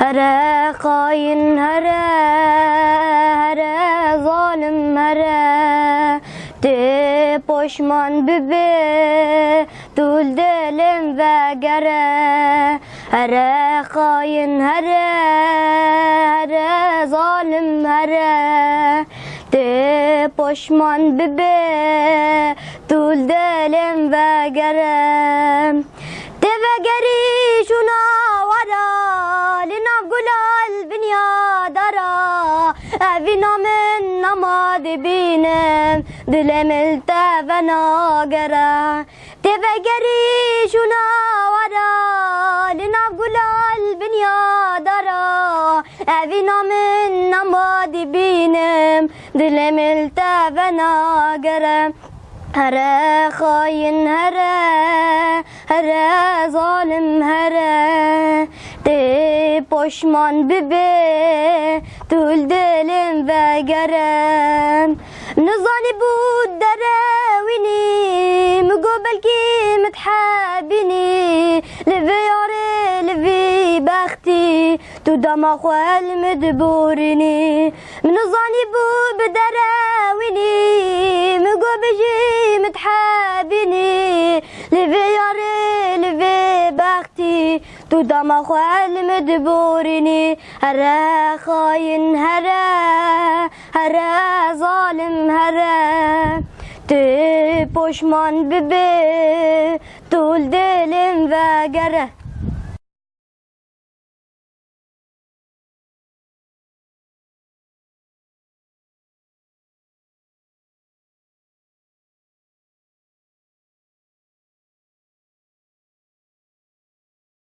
هره خاین هره ظالم هره تی پشمان ببه دول دلم و گره هره خاین هره ظالم هره تی پشمان ببه دول دلم و گره تی و گری شونا ورا لناف گلال بنیا دارا اوینا من نماد بینم دلم التف ناگره تی و گری شونا ورا لناف گلال بنیا دارا اوینا من نماد بینم دلم التف ناگره هره خاین هره ظالم هره تی پشمان ببه طول دلم و گرم نزانی بود دروینی مگو بلکی متحبینی لوی یاره لوی بختی تو دما خوال مدبورینی نزانی بود بدروینی مگو بجی متحبینی لوی یاره لوی بختی تو دما خوال مدبورینی هره خاین هره ظالم هره تی پشمان ببه طول دلم و گره